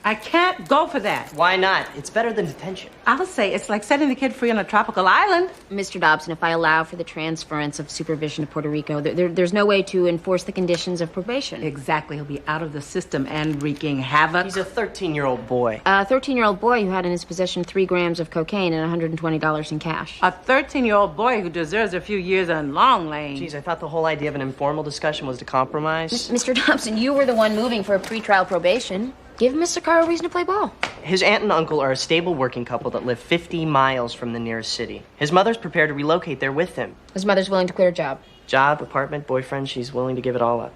I can't go for that. Why not? It's better than detention. I'll say it's like setting the kid free on a tropical island. Mr. Dobson, if I allow for the transference of supervision to Puerto Rico, there's no way to enforce the conditions of probation. Exactly. He'll be out of the system and wreaking havoc. He's a 13-year-old boy. A 13-year-old boy who had in his possession 3 grams of cocaine and $120 in cash. A 13-year-old boy who deserves a few years on Long Lane. Geez, I thought the whole idea of an informal discussion was to compromise. Mr. Dobson, you were the one moving for a pretrial probation. Give Mr. Carr a reason to play ball. His aunt and uncle are a stable working couple that live 50 miles from the nearest city. His mother's prepared to relocate there with him. His mother's willing to quit her job. Job, apartment, boyfriend, she's willing to give it all up.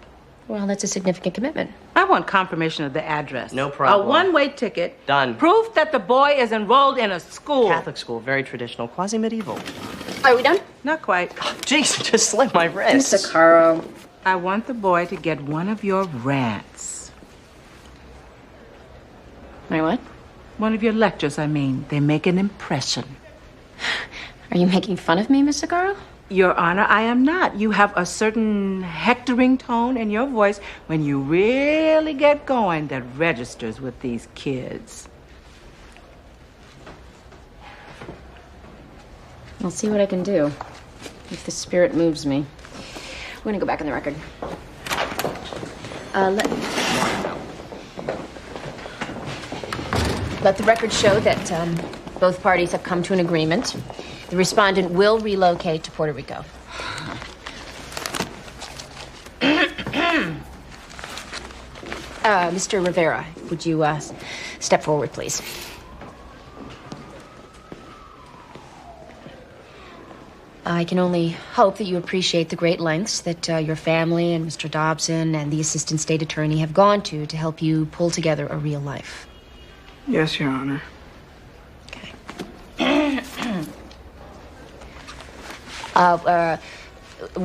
Well, that's a significant commitment. I want confirmation of the address. No problem. A one-way ticket. Done. Proof that the boy is enrolled in a school. Catholic school, very traditional, quasi-medieval. Are we done? Not quite. Jeez, just slit my wrist. Mr. Caro. I want the boy to get one of your rants. My what? One of your lectures, I mean. They make an impression. Are you making fun of me, Mr. Caro? Your Honor, I am not. You have a certain hectoring tone in your voice when you really get going that registers with these kids. I'll see what I can do. If the spirit moves me. We're gonna go back on the record. Let the record show that both parties have come to an agreement. The respondent will relocate to Puerto Rico. Mr. Rivera, would you step forward, please? I can only hope that you appreciate the great lengths that your family and Mr. Dobson and the Assistant State Attorney have gone to help you pull together a real life. Yes, Your Honor. Okay.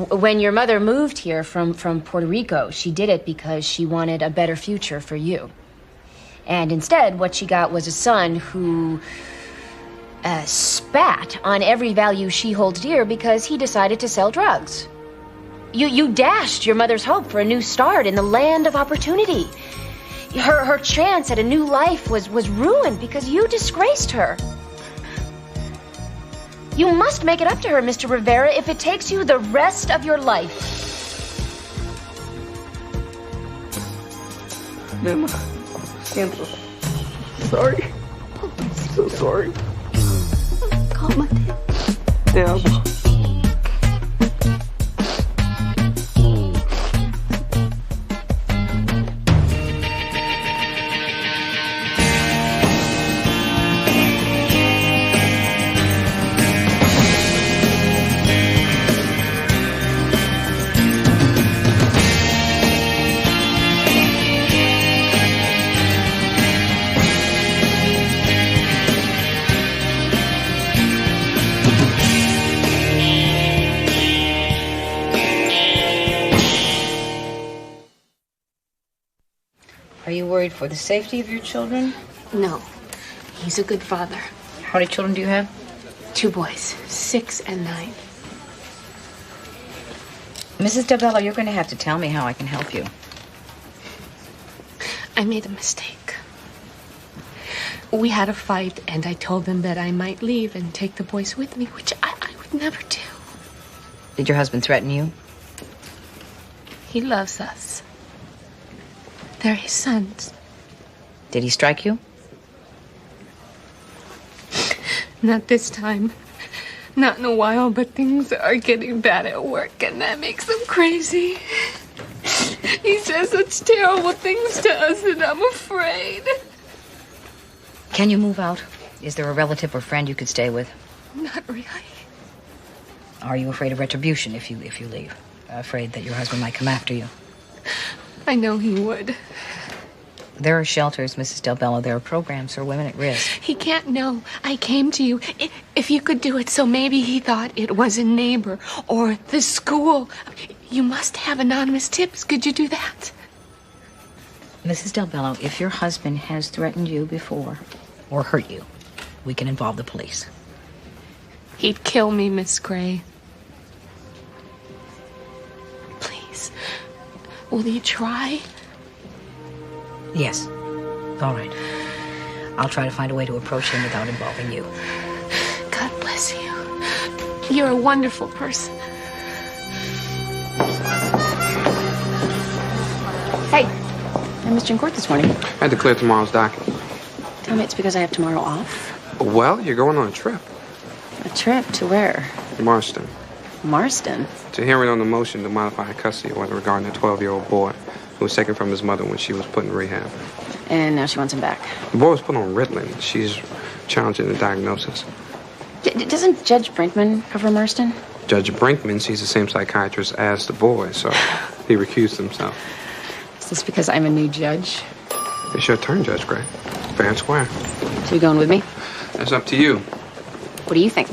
When your mother moved here from Puerto Rico, she did it because she wanted a better future for you. And instead, what she got was a son who spat on every value she holds dear because he decided to sell drugs. You dashed your mother's hope for a new start in the land of opportunity. Her chance at a new life was ruined because you disgraced her. You must make it up to her, Mr. Rivera, if it takes you the rest of your life. Ma'am, I'm sorry. I'm so sorry. Cálmate. Te amo. Are you worried for the safety of your children? No. He's a good father. How many children do you have? 2 boys, 6 and 9. Mrs. DeBello, you're going to have to tell me how I can help you. I made a mistake. We had a fight, and I told them that I might leave and take the boys with me, which I would never do. Did your husband threaten you? He loves us. They're his sons. Did he strike you? Not this time. Not in a while, but things are getting bad at work, and that makes him crazy. He says such terrible things to us, and I'm afraid. Can you move out? Is there a relative or friend you could stay with? Not really. Are you afraid of retribution if you leave? Afraid that your husband might come after you? I know he would. There are shelters, Mrs. DelBello. There are programs for women at risk. He can't know. I came to you. If you could do it, so maybe he thought it was a neighbor or the school. You must have anonymous tips. Could you do that? Mrs. DelBello, if your husband has threatened you before or hurt you, we can involve the police. He'd kill me, Miss Gray. Please, will you try? Yes. All right. I'll try to find a way to approach him without involving you. God bless you. You're a wonderful person. Hey, I missed you in court this morning. I had to clear tomorrow's docket. Tell me it's because I have tomorrow off. Well, you're going on a trip. A trip to where? Marston. Marston? It's a hearing on the motion to modify a custody order regarding a 12-year-old boy who was taken from his mother when she was put in rehab. And now she wants him back. The boy was put on Ritalin. She's challenging the diagnosis. Doesn't Judge Brinkman cover Marston? Judge Brinkman sees the same psychiatrist as the boy, so he recused himself. Is this because I'm a new judge? It's your turn, Judge Gray. Fair and square. So you going with me? That's up to you. What do you think?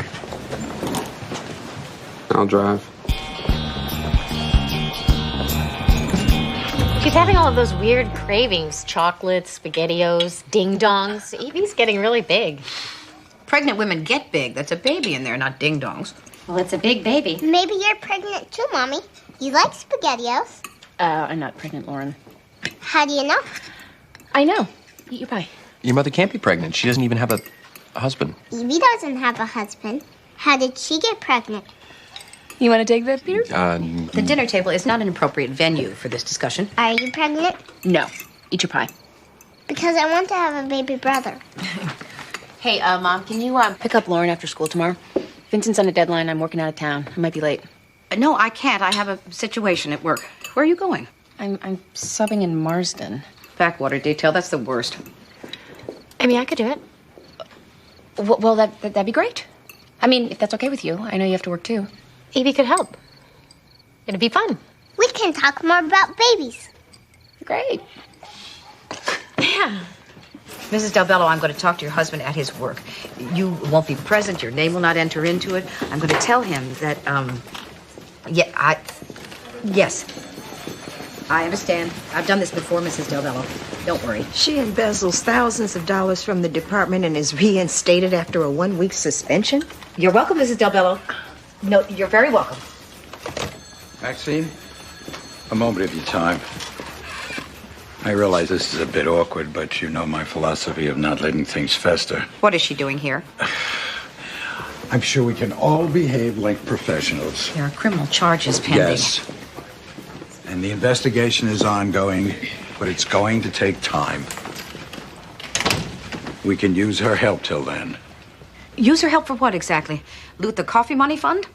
I'll drive. She's having all of those weird cravings. Chocolates, SpaghettiOs, ding-dongs. Evie's getting really big. Pregnant women get big. That's a baby in there, not ding-dongs. Well, it's a big baby. Maybe you're pregnant too, Mommy. You like SpaghettiOs. I'm not pregnant, Lauren. How do you know? I know. Eat your pie. Your mother can't be pregnant. She doesn't even have a husband. Evie doesn't have a husband. How did she get pregnant? You want to take that, Peter? The dinner table is not an appropriate venue for this discussion. Are you pregnant? No. Eat your pie. Because I want to have a baby brother. Hey, Mom, can you pick up Lauren after school tomorrow? Vincent's on a deadline. I'm working out of town. I might be late. No, I can't. I have a situation at work. Where are you going? I'm subbing in Marsden. Backwater detail. That's the worst. I mean, I could do it. Well, that'd be great. I mean, if that's okay with you. I know you have to work, too. Evie could help. It'd be fun. We can talk more about babies. Great. Yeah. Mrs. Del Bello, I'm going to talk to your husband at his work. You won't be present. Your name will not enter into it. I'm going to tell him that, yes. I understand. I've done this before, Mrs. Del Bello. Don't worry. She embezzles thousands of dollars from the department and is reinstated after a 1-week suspension? You're welcome, Mrs. Del Bello. No, you're very welcome. Maxine, a moment of your time. I realize this is a bit awkward, but you know my philosophy of not letting things fester. What is she doing here? I'm sure we can all behave like professionals. There are criminal charges pending. Yes. And the investigation is ongoing, but it's going to take time. We can use her help till then. Use her help for what exactly? Loot the coffee money fund?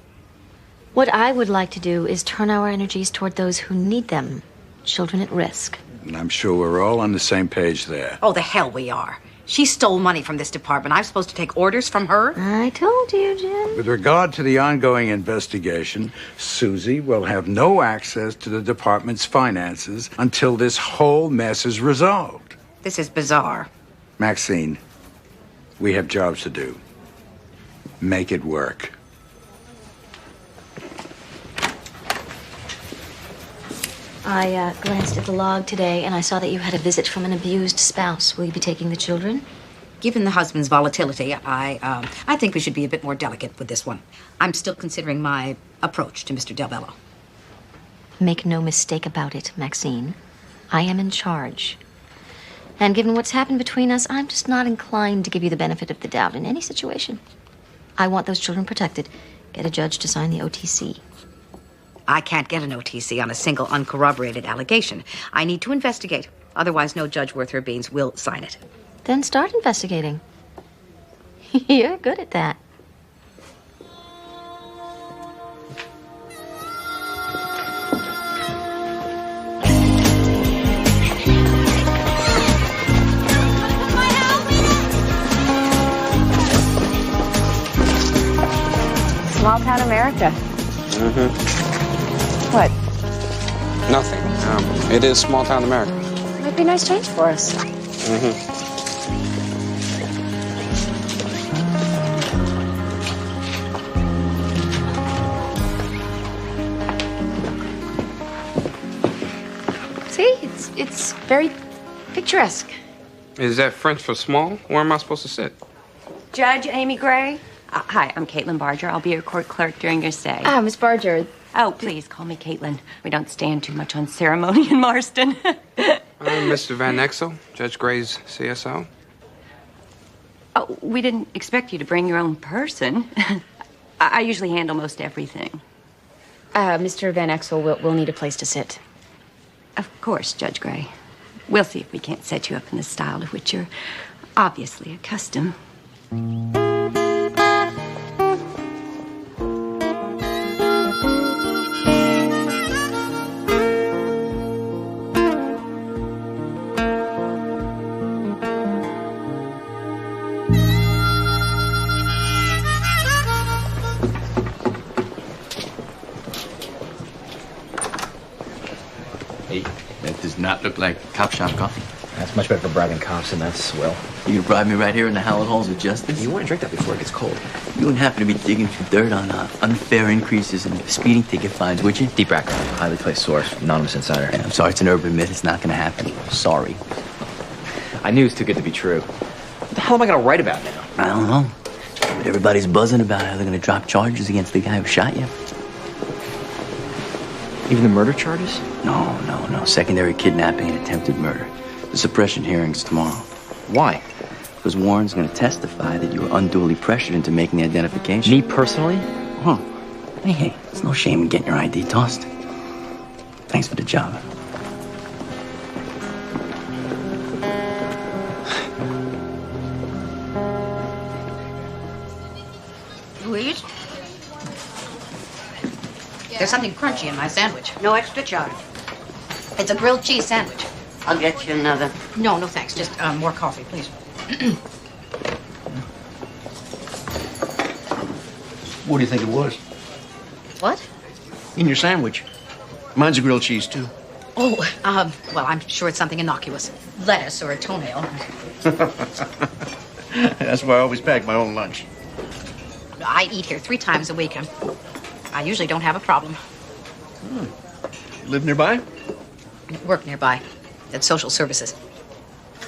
What I would like to do is turn our energies toward those who need them. Children at risk. And I'm sure we're all on the same page there. Oh, the hell we are. She stole money from this department. I'm supposed to take orders from her? I told you, Jim. With regard to the ongoing investigation, Susie will have no access to the department's finances until this whole mess is resolved. This is bizarre. Maxine, we have jobs to do. Make it work. I glanced at the log today, and I saw that you had a visit from an abused spouse. Will you be taking the children? Given the husband's volatility, I think we should be a bit more delicate with this one. I'm still considering my approach to Mr. Del Bello. Make no mistake about it, Maxine. I am in charge. And given what's happened between us, I'm just not inclined to give you the benefit of the doubt in any situation. I want those children protected. Get a judge to sign the OTC. I can't get an OTC on a single uncorroborated allegation. I need to investigate. Otherwise, no judge worth her beans will sign it. Then start investigating. You're good at that. Small town America. Mm-hmm. What? Nothing. It is small town America. Might be a nice change for us. Mm-hmm. See, it's very picturesque. Is that French for small? Where am I supposed to sit? Judge Amy Gray. Hi, I'm Caitlin Barger. I'll be your court clerk during your stay. Miss Barger, Oh, please call me Caitlin. We don't stand too much on ceremony in Marston. I'm Mr. Van Exel, Judge Gray's CSO. Oh, we didn't expect you to bring your own person. I usually handle most everything. Mr. Van Exel will need a place to sit. Of course, Judge Gray. We'll see if we can't set you up in the style to which you're obviously accustomed. Hey, that does not look like cop shop coffee. That's much better for bribing cops, and that's swell. You gonna bribe me right here in the hallowed halls of justice? You want to drink that before it gets cold. You wouldn't happen to be digging through dirt on unfair increases in speeding ticket fines, would you? Deep Rack, highly placed source, anonymous insider. Yeah, I'm sorry, it's an urban myth. It's not gonna happen. Sorry. I knew it was too good to be true. What the hell am I gonna write about now? I don't know. But everybody's buzzing about how they're gonna drop charges against the guy who shot you. Even the murder charges? No. Secondary kidnapping and attempted murder. The suppression hearing's tomorrow. Why? Because Warren's gonna testify that you were unduly pressured into making the identification. Me personally? Huh. Hey, it's no shame in getting your ID tossed. Thanks for the job. Louise? There's something crunchy in my sandwich. No extra charge. It's a grilled cheese sandwich. I'll get you another. No, thanks. Just more coffee, please. What do you think it was? What? In your sandwich. Mine's a grilled cheese, too. Oh, well, I'm sure it's something innocuous. Lettuce or a toenail. That's why I always pack my own lunch. I eat here 3 times a week. I usually don't have a problem. You live nearby? Work nearby. At social services.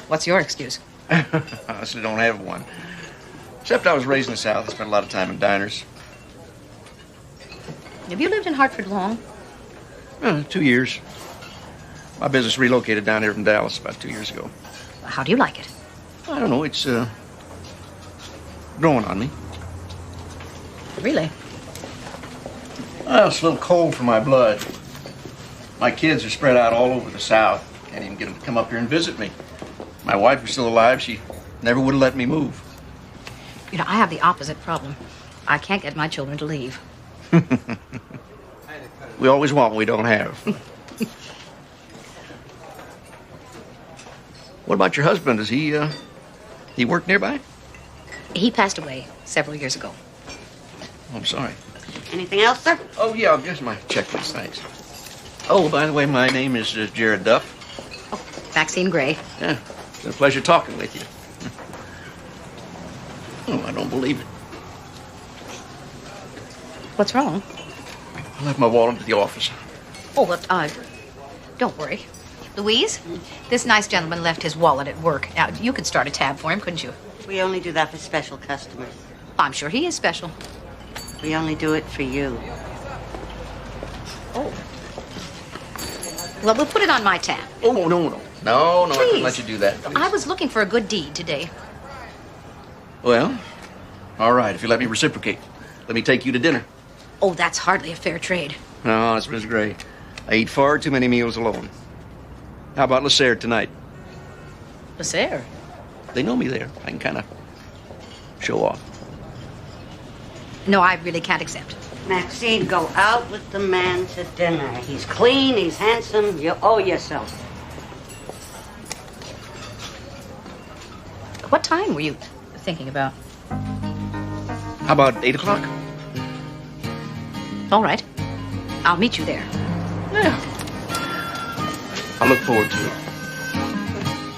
What's your excuse? I honestly don't have one. Except I was raised in the South. I spent a lot of time in diners. Have you lived in Hartford long? 2 years. My business relocated down here from Dallas about 2 years ago. How do you like it? I don't know. It's growing on me. Really? Well, it's a little cold for my blood. My kids are spread out all over the South. Can't even get them to come up here and visit me. My wife was still alive. She never would have let me move. You know, I have the opposite problem. I can't get my children to leave. We always want what we don't have. What about your husband? Does he work nearby? He passed away several years ago. Oh, I'm sorry. Anything else, sir? Oh, yeah, here's my checklist, thanks. Oh, by the way, my name is Jared Duff. Oh, Maxine Gray. Yeah, it's been a pleasure talking with you. Oh, I don't believe it. What's wrong? I left my wallet at the office. Oh, well, don't worry. Louise, this nice gentleman left his wallet at work. Now, you could start a tab for him, couldn't you? We only do that for special customers. I'm sure he is special. We only do it for you. Oh. Well, we'll put it on my tab. Oh, no, I couldn't let you do that. I was looking for a good deed today. Well, all right, if you let me reciprocate. Let me take you to dinner. Oh, that's hardly a fair trade. No, it's Miss Gray. I eat far too many meals alone. How about Remasterd tonight? Remasterd? They know me there. I can kind of show off. No, I really can't accept. Maxine, go out with the man to dinner. He's clean, he's handsome. You owe yourself. What time were you thinking about? How about 8 o'clock? All right. I'll meet you there. Yeah. I look forward to it.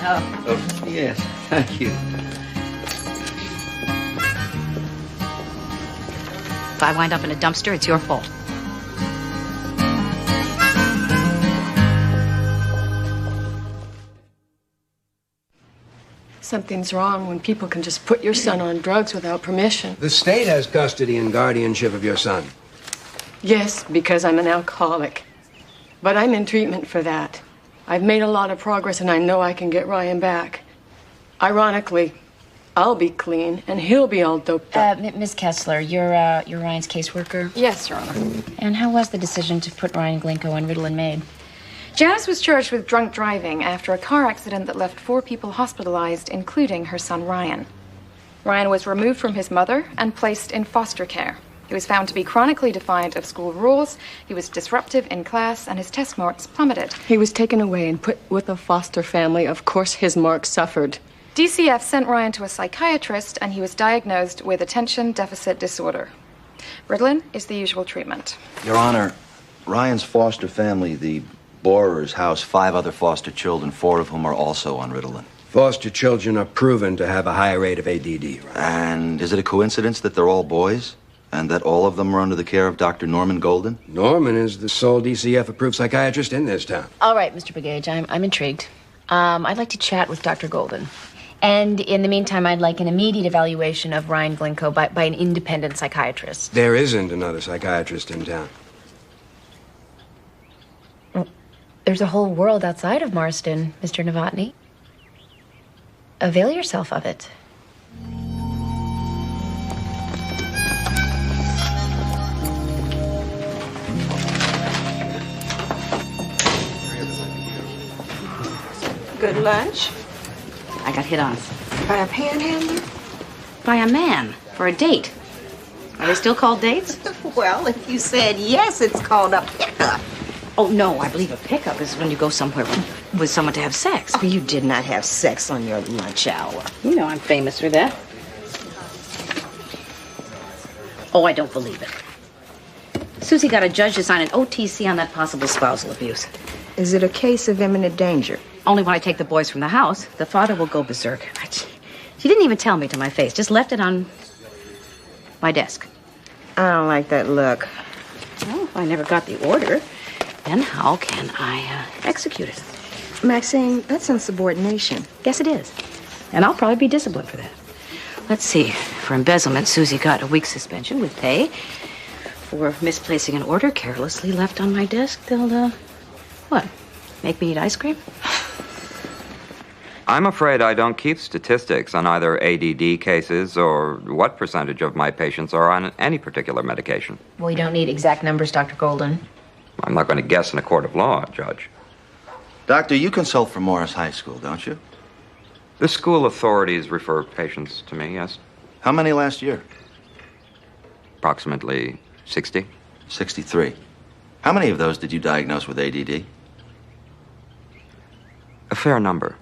Oh. Yes, thank you. If I wind up in a dumpster, it's your fault. Something's wrong when people can just put your son on drugs without permission. The state has custody and guardianship of your son. Yes, because I'm an alcoholic. But I'm in treatment for that. I've made a lot of progress, and I know I can get Ryan back. Ironically, I'll be clean, and he'll be all doped up. Miss Kessler, you're Ryan's caseworker? Yes, Your Honor. And how was the decision to put Ryan Glinko on Ritalin made? Janice was charged with drunk driving after a car accident that left 4 people hospitalized, including her son Ryan. Ryan was removed from his mother and placed in foster care. He was found to be chronically defiant of school rules, he was disruptive in class, and his test marks plummeted. He was taken away and put with a foster family. Of course, his marks suffered. DCF sent Ryan to a psychiatrist, and he was diagnosed with attention deficit disorder. Ritalin is the usual treatment. Your Honor, Ryan's foster family, the Borers, house 5 other foster children, 4 of whom are also on Ritalin. Foster children are proven to have a high rate of ADD, right? And is it a coincidence that they're all boys? And that all of them are under the care of Dr. Norman Golden? Norman is the sole DCF-approved psychiatrist in this town. All right, Mr. Bagage, I'm intrigued. I'd like to chat with Dr. Golden. And in the meantime, I'd like an immediate evaluation of Ryan Glinko by an independent psychiatrist. There isn't another psychiatrist in town. There's a whole world outside of Marston, Mr. Novotny. Avail yourself of it. Good lunch. I got hit on. By a panhandler? By a man for a date. Are they still called dates? Well, if you said yes, it's called a pickup. Oh, no, I believe a pickup is when you go somewhere with someone to have sex. Oh, you did not have sex on your lunch hour. You know I'm famous for that. Oh, I don't believe it. Susie got a judge to sign an OTC on that possible spousal abuse. Is it a case of imminent danger? Only when I take the boys from the house. The father will go berserk. She didn't even tell me to my face. Just left it on my desk. I don't like that look. Well, if I never got the order, then how can I execute it? Maxine, that's insubordination. Yes, it is. And I'll probably be disciplined for that. Let's see. For embezzlement, Susie got a week's suspension with pay. For misplacing an order carelessly left on my desk, they'll, what? Make me eat ice cream? I'm afraid I don't keep statistics on either ADD cases or what percentage of my patients are on any particular medication. We don't need exact numbers, Dr. Golden. I'm not going to guess in a court of law, Judge. Doctor, you consult for Morris High School, don't you? The school authorities refer patients to me, yes. How many last year? Approximately 60. 63. How many of those did you diagnose with ADD? A fair number.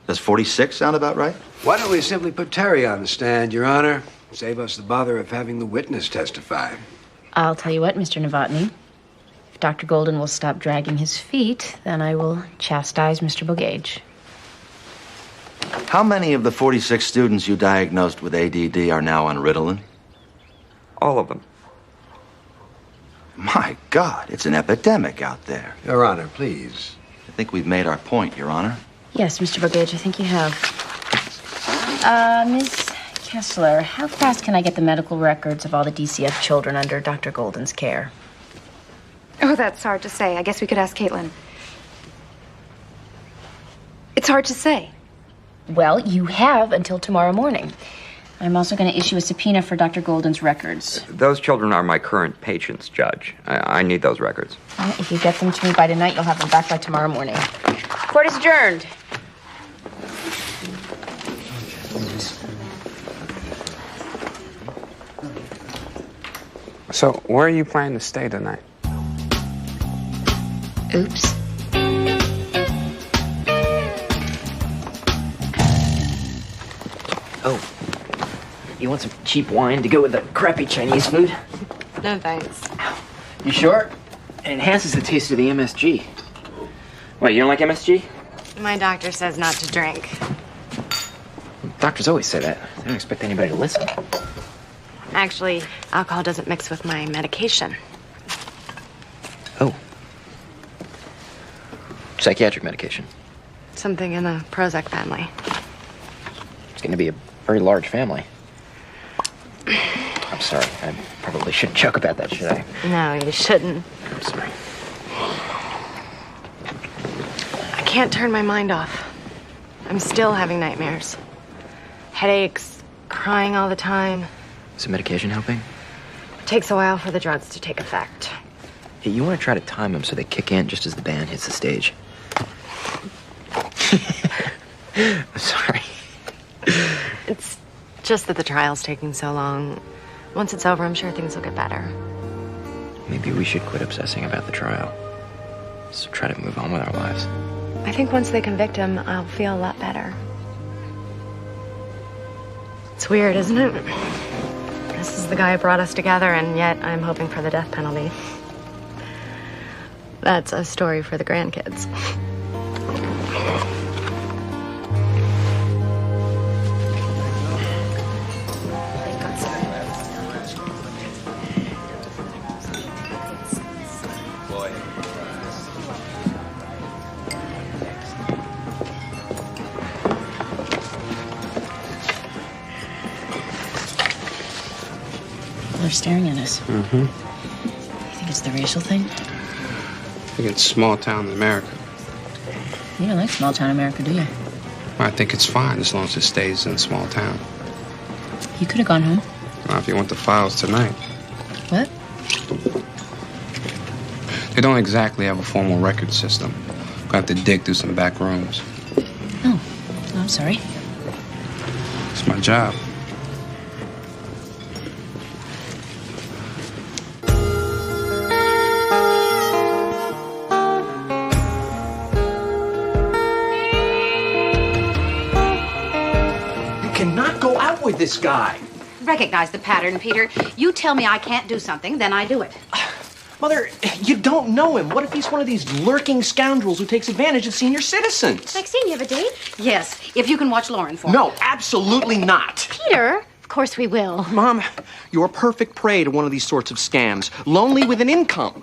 Does 46 sound about right? Why don't we simply put Terry on the stand, Your Honor? Save us the bother of having the witness testify. I'll tell you what, Mr. Novotny. If Dr. Golden will stop dragging his feet, then I will chastise Mr. Bogage. How many of the 46 students you diagnosed with ADD are now on Ritalin? All of them. My God, it's an epidemic out there. Your Honor, please. I think we've made our point, Your Honor. Yes, Mr. Bogage, I think you have. Miss Kessler, how fast can I get the medical records of all the DCF children under Dr. Golden's care? Oh, that's hard to say. I guess we could ask Caitlin. It's hard to say. Well, you have until tomorrow morning. I'm also going to issue a subpoena for Dr. Golden's records. Those children are my current patients, Judge. I need those records. Well, if you get them to me by tonight, you'll have them back by tomorrow morning. Court is adjourned. So, where are you planning to stay tonight? Oops. Oh, you want some cheap wine to go with the crappy Chinese food? No, thanks. You sure? It enhances the taste of the MSG. Wait, you don't like MSG? My doctor says not to drink. Doctors always say that. They don't expect anybody to listen. Actually, alcohol doesn't mix with my medication. Oh. Psychiatric medication. Something in the Prozac family. It's going to be a very large family. I'm sorry. I probably shouldn't joke about that, should I? No, you shouldn't. I'm sorry. I can't turn my mind off. I'm still having nightmares. Headaches, crying all the time. Is the medication helping? It takes a while for the drugs to take effect. Hey, you want to try to time them so they kick in just as the band hits the stage. I'm sorry. It's just that the trial's taking so long. Once it's over, I'm sure things will get better. Maybe we should quit obsessing about the trial. So try to move on with our lives. I think once they convict him, I'll feel a lot better. It's weird, isn't it? This is the guy who brought us together, and yet I'm hoping for the death penalty. That's a story for the grandkids. They're staring at us. Mm-hmm. You think it's the racial thing? I think it's small town America. You don't like small town America, do you? I think it's fine as long as it stays in a small town. You could have gone home. Well, if you want the files tonight. What? They don't exactly have a formal record system. We'll have to dig through some back rooms. Oh, I'm sorry. It's my job. With this guy. Recognize the pattern, Peter. You tell me I can't do something, then I do it. Mother, you don't know him. What if he's one of these lurking scoundrels who takes advantage of senior citizens? Maxine, you have a date? Yes, if you can watch Lauren for me. No, absolutely not. Peter, of course we will. Mom, you're a perfect prey to one of these sorts of scams. Lonely with an income.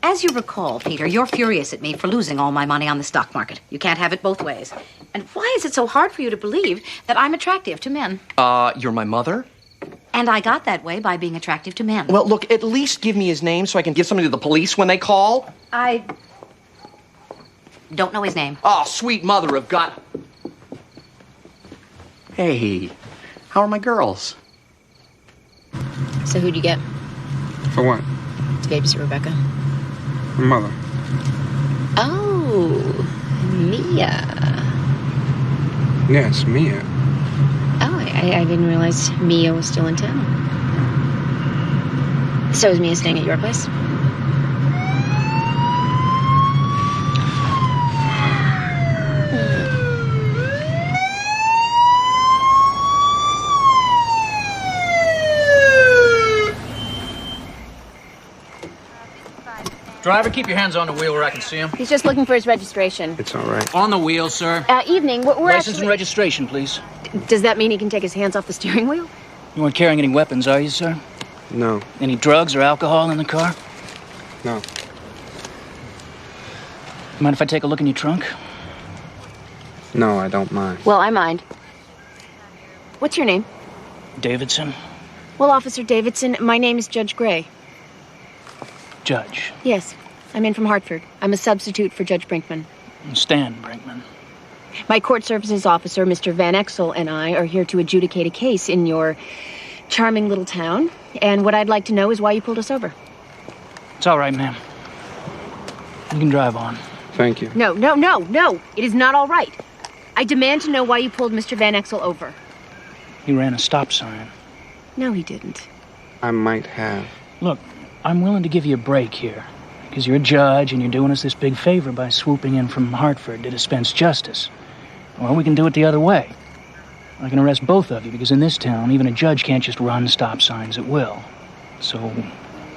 As you recall, Peter, you're furious at me for losing all my money on the stock market. You can't have it both ways. And why is it so hard for you to believe that I'm attractive to men? You're my mother? And I got that way by being attractive to men. Well, look, at least give me his name so I can give something to the police when they call. I don't know his name. Oh, sweet mother of God. Hey, how are my girls? So who'd you get? For what? To babysit Rebecca? My mother. Oh, Mia. Yes, Mia. Oh, I didn't realize Mia was still in town. So is Mia staying at your place? Driver, keep your hands on the wheel where I can see him. He's just looking for his registration. It's all right. On the wheel, sir. Evening. We're License actually... and registration, please. Does that mean he can take his hands off the steering wheel? You weren't carrying any weapons, are you, sir? No. Any drugs or alcohol in the car? No. Mind if I take a look in your trunk? No, I don't mind. Well, I mind. What's your name? Davidson. Well, Officer Davidson, my name is Judge Gray. Judge. Yes, I'm in from Hartford. I'm a substitute for Judge Brinkman. Stan Brinkman. My court services officer, Mr. Van Exel, and I are here to adjudicate a case in your charming little town. And what I'd like to know is why you pulled us over. It's all right, ma'am. You can drive on. Thank you. No. It is not all right. I demand to know why you pulled Mr. Van Exel over. He ran a stop sign. No, he didn't. I might have. Look, I'm willing to give you a break here. Because you're a judge and you're doing us this big favor by swooping in from Hartford to dispense justice. Or we can do it the other way. I can arrest both of you because in this town, even a judge can't just run stop signs at will. So,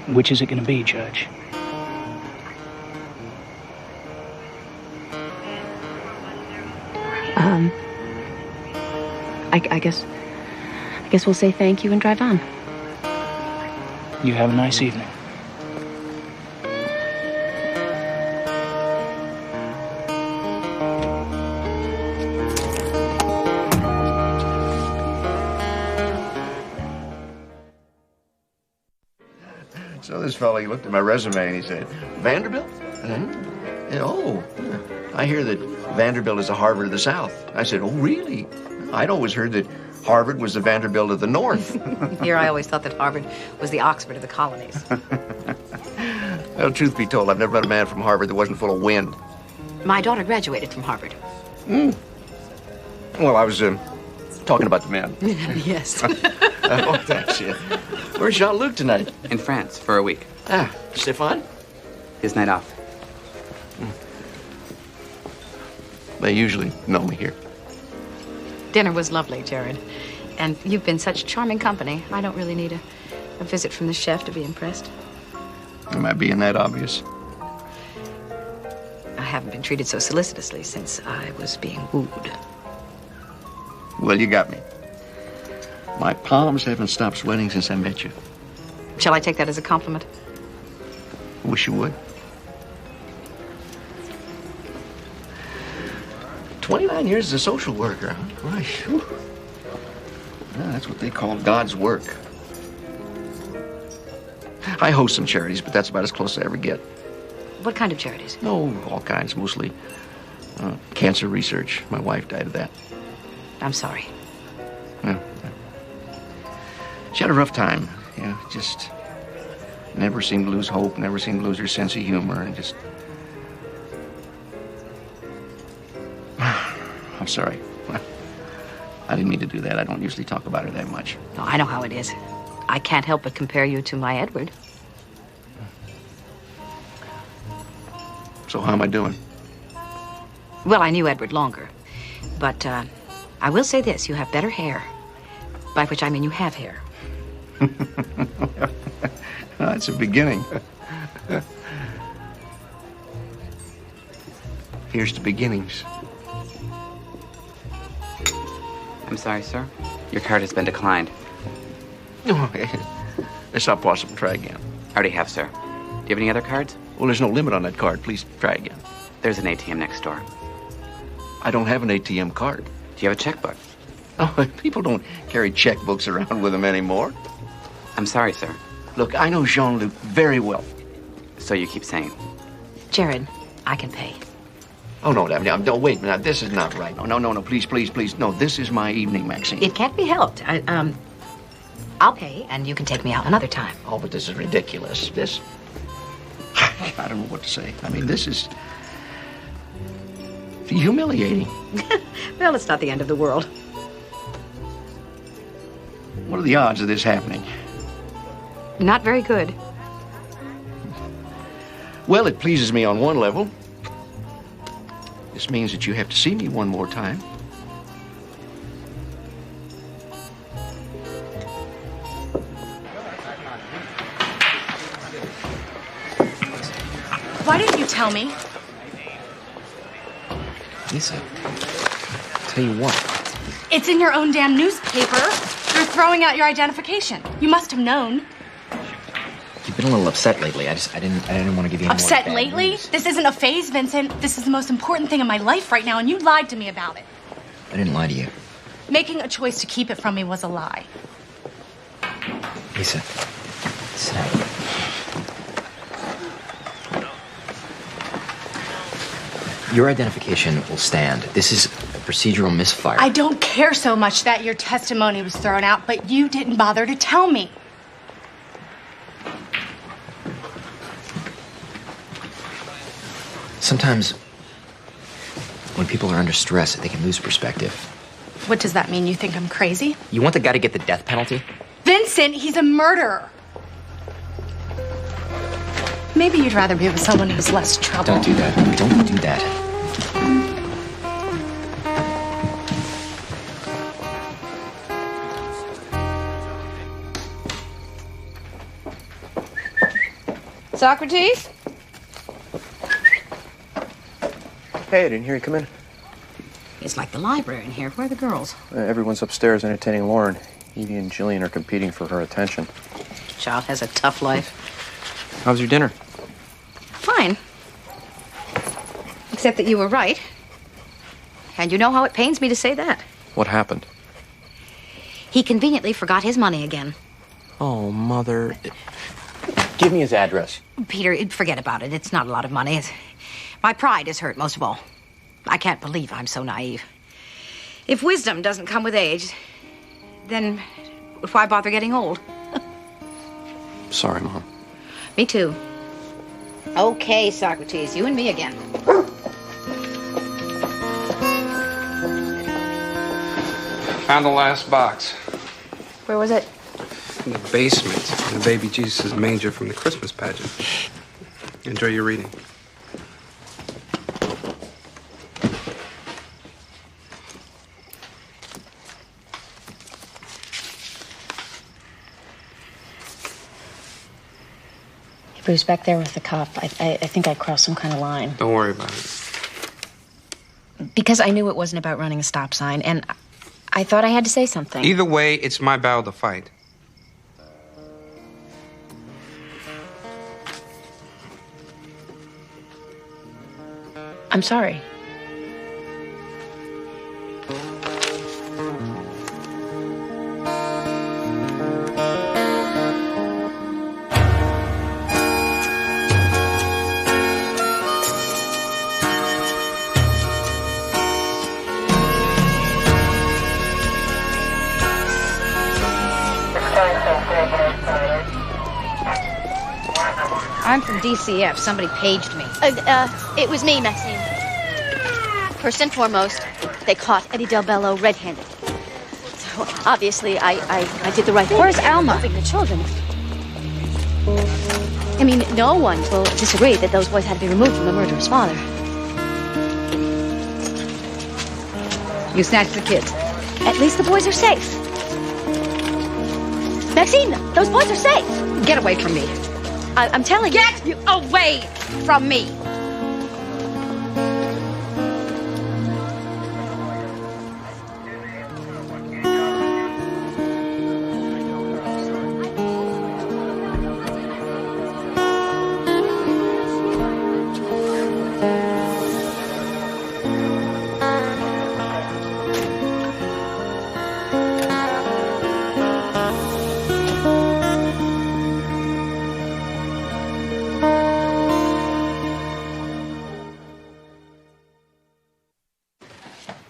which is it going to be, Judge? I guess we'll say thank you and drive on. You have a nice evening. this fellow, he looked at my resume and he said, Vanderbilt? And, oh, I hear that Vanderbilt is the Harvard of the South. I said, oh, really? I'd always heard that Harvard was the Vanderbilt of the North. Here, I always thought that Harvard was the Oxford of the colonies. Well, truth be told, I've never met a man from Harvard that wasn't full of wind. My daughter graduated from Harvard. Well, I was talking about the men. Yes. Oh, that's it. Where's Jean-Luc tonight? In France for a week. Ah, Stéphane? His night off. They usually know me here. Dinner was lovely, Jared. And you've been such charming company. I don't really need a visit from the chef to be impressed. Am I being that obvious? I haven't been treated so solicitously since I was being wooed. Well, you got me. My palms haven't stopped sweating since I met you. Shall I take that as a compliment? Wish you would. 29 years as a social worker, huh? Gosh, whew. Well, that's what they call God's work. I host some charities, but that's about as close as I ever get. What kind of charities? Oh, all kinds, mostly cancer research. My wife died of that. I'm sorry. Yeah. She had a rough time. Yeah, just never seemed to lose hope, never seemed to lose her sense of humor, and just... I'm sorry. I didn't mean to do that. I don't usually talk about her that much. No, I know how it is. I can't help but compare you to my Edward. So how am I doing? Well, I knew Edward longer. But I will say this. You have better hair. By which I mean you have hair. That's a beginning. Here's the beginnings. I'm sorry, sir. Your card has been declined. No, it's not possible. Try again. I already have, sir. Do you have any other cards? Well, there's no limit on that card. Please try again. There's an ATM next door. I don't have an ATM card. Do you have a checkbook? Oh, people don't carry checkbooks around with them anymore. I'm sorry, sir. Look, I know Jean-Luc very well. So you keep saying. Jared, I can pay. Oh, no, no, wait, now, this is not right. No, please. No, this is my evening, Maxine. It can't be helped. I'll pay, and you can take me out another time. Oh, but this is ridiculous. This... I don't know what to say. I mean, this is... humiliating. Well, it's not the end of the world. What are the odds of this happening? Not very good. Well, it pleases me on one level. This means that you have to see me one more time. Why didn't you tell me? Lisa, tell you what. It's in your own damn newspaper. They're throwing out your identification. You must have known. You've been a little upset lately. I didn't want to give you any Upset more bad lately? news. This isn't a phase, Vincent. This is the most important thing in my life right now, and you lied to me about it. I didn't lie to you. Making a choice to keep it from me was a lie. Lisa, sit down. Your identification will stand. This is a procedural misfire. I don't care so much that your testimony was thrown out, but you didn't bother to tell me. Sometimes, when people are under stress, they can lose perspective. What does that mean? You think I'm crazy? You want the guy to get the death penalty? Vincent, he's a murderer. Maybe you'd rather be with someone who's less trouble. Don't do that. Don't do that. Socrates? Hey, I didn't hear you come in. It's like the library in here. Where are the girls? Everyone's upstairs entertaining Lauren. Evie and Jillian are competing for her attention. Child has a tough life. How's your dinner? Fine. Except that you were right. And you know how it pains me to say that. What happened? He conveniently forgot his money again. Oh, Mother. Give me his address. Peter, forget about it. It's not a lot of money. My pride is hurt most of all. I can't believe I'm so naive. If wisdom doesn't come with age, then why bother getting old? Sorry, Mom. Me too. Okay, Socrates, you and me again. Found the last box. Where was it? In the basement. In the baby Jesus' manger from the Christmas pageant. Enjoy your reading. Bruce, back there with the cop, I think I crossed some kind of line. Don't worry about it. Because I knew it wasn't about running a stop sign, and I thought I had to say something. Either way, it's my battle to fight. I'm sorry. I'm from DCF. Somebody paged me. It was me, Maxine. First and foremost, they caught Eddie Del Bello red-handed. So obviously, I did the right thing. Where's Alma? Moving the children. I mean, no one will disagree that those boys had to be removed from the murderer's father. You snatched the kids. At least the boys are safe. Maxine, those boys are safe. Get away from me. I'm telling you. Get away from me.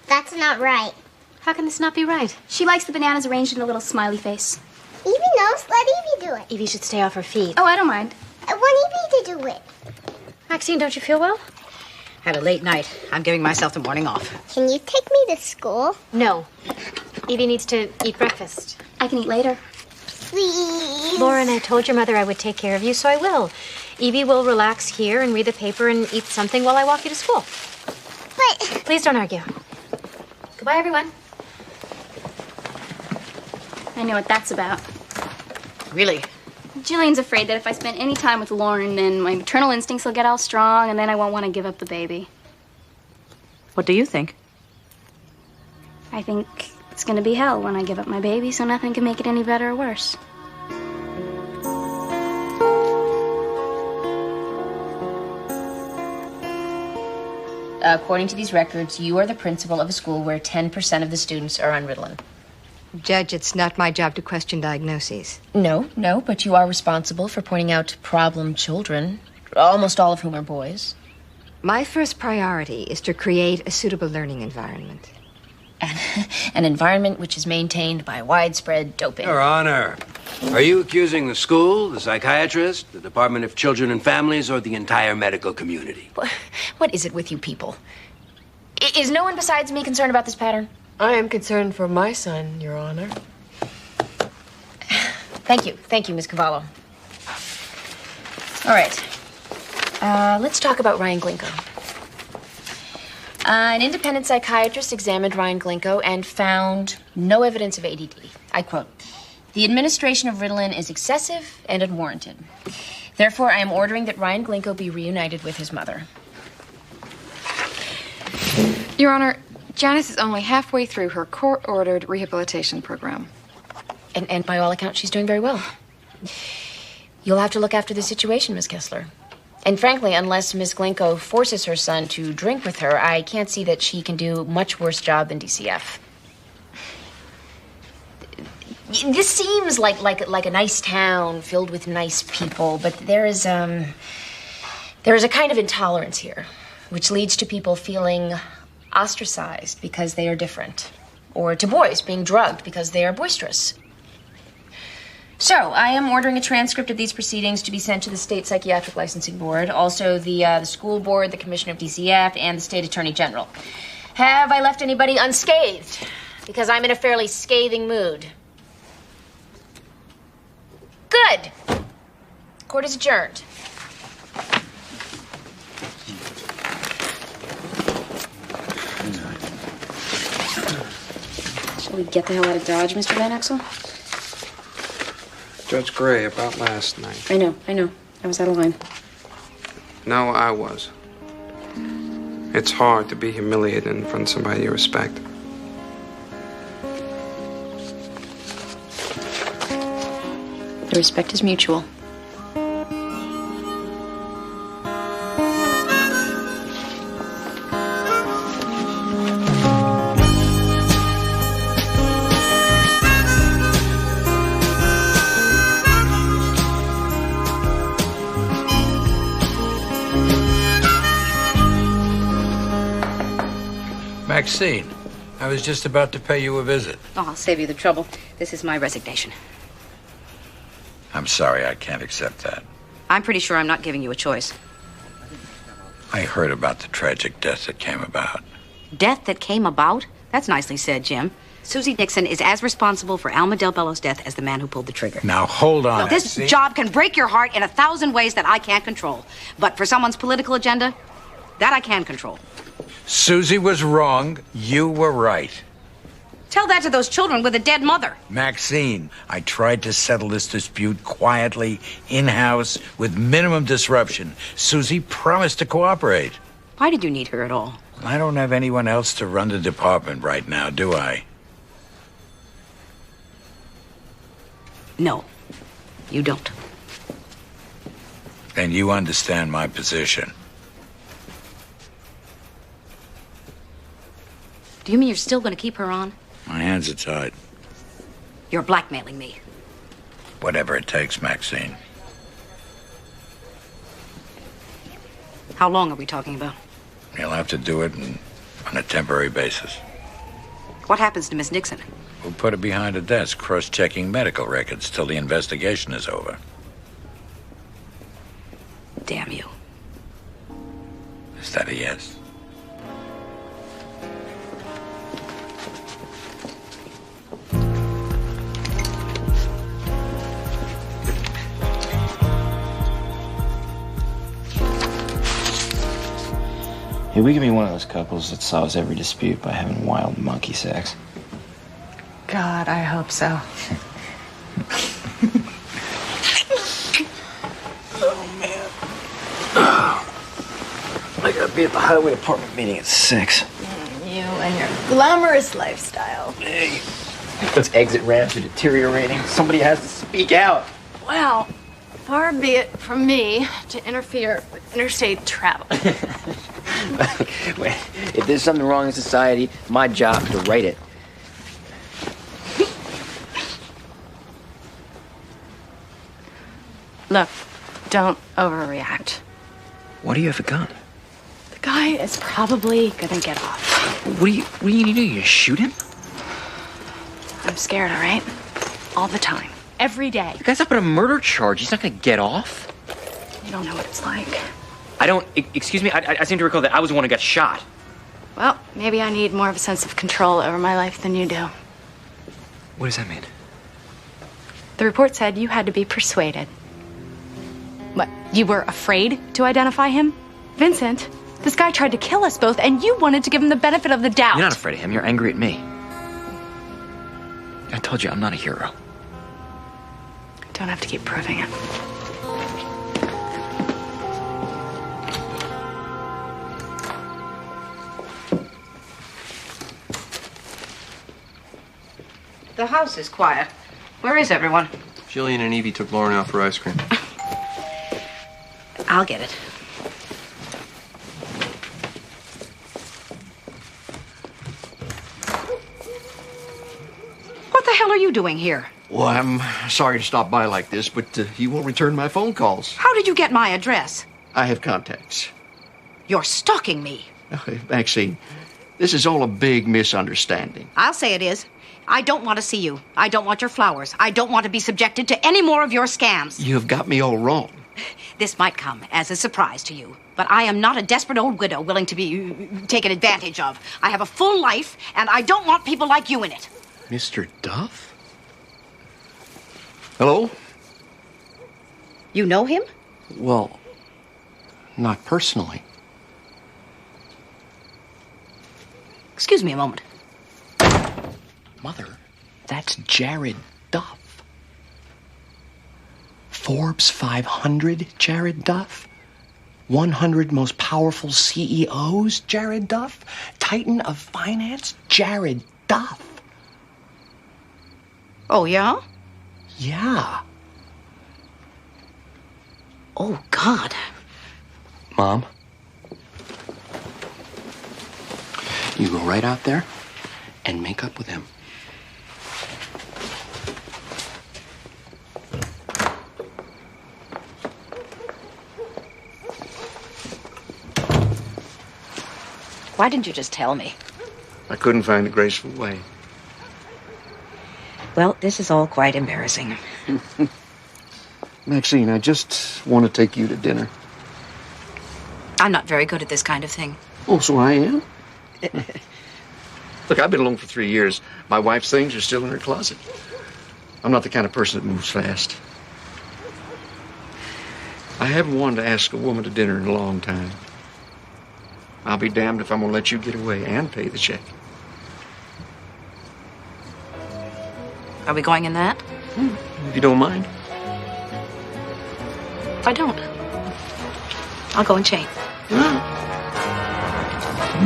That's not right. How can this not be right? She likes the bananas arranged in a little smiley face. Evie knows. Let Evie do it. Evie should stay off her feet. Oh, I don't mind. I want Evie to do it. Maxine, don't you feel well? Had a late night. I'm giving myself the morning off. Can you take me to school? No. Evie needs to eat breakfast. I can eat later. Please. Lauren, I told your mother I would take care of you, so I will. Evie will relax here and read the paper and eat something while I walk you to school. But... Please don't argue. Goodbye, everyone. I know what that's about. Really? Jillian's afraid that if I spend any time with Lauren, then my maternal instincts will get all strong, and then I won't want to give up the baby. What do you think? I think it's going to be hell when I give up my baby, so nothing can make it any better or worse. According to these records, you are the principal of a school where 10% of the students are on Ritalin. Judge, it's not my job to question diagnoses. No, but you are responsible for pointing out problem children, almost all of whom are boys. My first priority is to create a suitable learning environment. An environment which is maintained by widespread doping. Your Honor, are you accusing the school, the psychiatrist, the Department of Children and Families, or the entire medical community? What is it with you people? Is no one besides me concerned about this pattern? I am concerned for my son, Your Honor. Thank you, Miss Cavallo. All right. Let's talk about Ryan Glinko. An independent psychiatrist examined Ryan Glinko and found no evidence of ADD. I quote, "The administration of Ritalin is excessive and unwarranted. Therefore, I am ordering that Ryan Glinko be reunited with his mother." Your Honor, Janice is only halfway through her court-ordered rehabilitation program. And by all accounts, she's doing very well. You'll have to look after the situation, Miss Kessler. And frankly, unless Miss Glinko forces her son to drink with her, I can't see that she can do much worse job than DCF. This seems like a nice town filled with nice people, but there is a kind of intolerance here, which leads to people feeling ostracized because they are different, or to boys being drugged because they are boisterous. So, I am ordering a transcript of these proceedings to be sent to the State Psychiatric Licensing Board, also the School Board, the Commissioner of DCF, and the State Attorney General. Have I left anybody unscathed? Because I'm in a fairly scathing mood. Good. Court is adjourned. Shall we get the hell out of Dodge, Mr. Van Exel? Judge Gray, about last night. I know. I was out of line. No, I was. It's hard to be humiliated in front of somebody you respect. The respect is mutual. Maxine, I was just about to pay you a visit. Oh, I'll save you the trouble. This is my resignation. I'm sorry, I can't accept that. I'm pretty sure I'm not giving you a choice. I heard about the tragic death that came about. Death that came about? That's nicely said, Jim. Susie Dixon is as responsible for Alma Del Bello's death as the man who pulled the trigger. Now, hold on. Look, this job can break your heart in 1,000 ways that I can't control. But for someone's political agenda, that I can control. Susie was wrong. You were right. Tell that to those children with a dead mother. Maxine, I tried to settle this dispute quietly, in-house, with minimum disruption. Susie promised to cooperate. Why did you need her at all? I don't have anyone else to run the department right now, do I? No, you don't. Then you understand my position. Do you mean you're still going to keep her on? My hands are tied. You're blackmailing me. Whatever it takes, Maxine. How long are we talking about? You'll have to do it on a temporary basis. What happens to Miss Dixon? We'll put her behind a desk, cross-checking medical records till the investigation is over. Damn you. Is that a yes? Hey, we could be one of those couples that solves every dispute by having wild monkey sex. God, I hope so. Oh, man. I gotta be at the highway department meeting at 6. You and your glamorous lifestyle. Hey, those exit ramps are deteriorating. Somebody has to speak out. Well, far be it from me to interfere with interstate travel. Wait, if there's something wrong in society, it's my job to right it. Look, don't overreact. Why do you have a gun? The guy is probably gonna get off. What do you need to do? You shoot him? I'm scared, all right? All the time. Every day. The guy's up on a murder charge. He's not gonna get off. You don't know what it's like. Excuse me, I seem to recall that I was the one who got shot. Well, maybe I need more of a sense of control over my life than you do. What does that mean? The report said you had to be persuaded. What, you were afraid to identify him? Vincent, this guy tried to kill us both, and you wanted to give him the benefit of the doubt. You're not afraid of him. You're angry at me. I told you I'm not a hero. Don't have to keep proving it. The house is quiet. Where is everyone? Jillian and Evie took Lauren out for ice cream. I'll get it. What the hell are you doing here? Well, I'm sorry to stop by like this, but you won't return my phone calls. How did you get my address? I have contacts. You're stalking me. Maxine, this is all a big misunderstanding. I'll say it is. I don't want to see you. I don't want your flowers. I don't want to be subjected to any more of your scams. You have got me all wrong. This might come as a surprise to you, but I am not a desperate old widow willing to be taken advantage of. I have a full life, and I don't want people like you in it. Mr. Duff? Hello? You know him? Well, not personally. Excuse me a moment. Mother, that's Jared Duff. Forbes 500 Jared Duff. 100 most powerful CEOs Jared Duff. Titan of finance Jared Duff. Oh, yeah? Yeah. Oh, God. Mom, you go right out there and make up with him. Why didn't you just tell me? I couldn't find a graceful way. Well, this is all quite embarrassing. Maxine, I just want to take you to dinner. I'm not very good at this kind of thing. Oh, so I am? Look, I've been alone for 3 years. My wife's things are still in her closet. I'm not the kind of person that moves fast. I haven't wanted to ask a woman to dinner in a long time. I'll be damned if I'm going to let you get away and pay the check. Are we going in that? If you don't mind. If I don't, I'll go and change. You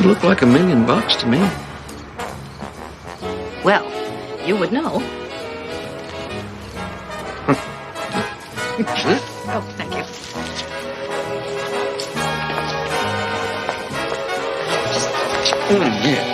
look like $1 million to me. Well, you would know. Oh, thank you. Yeah.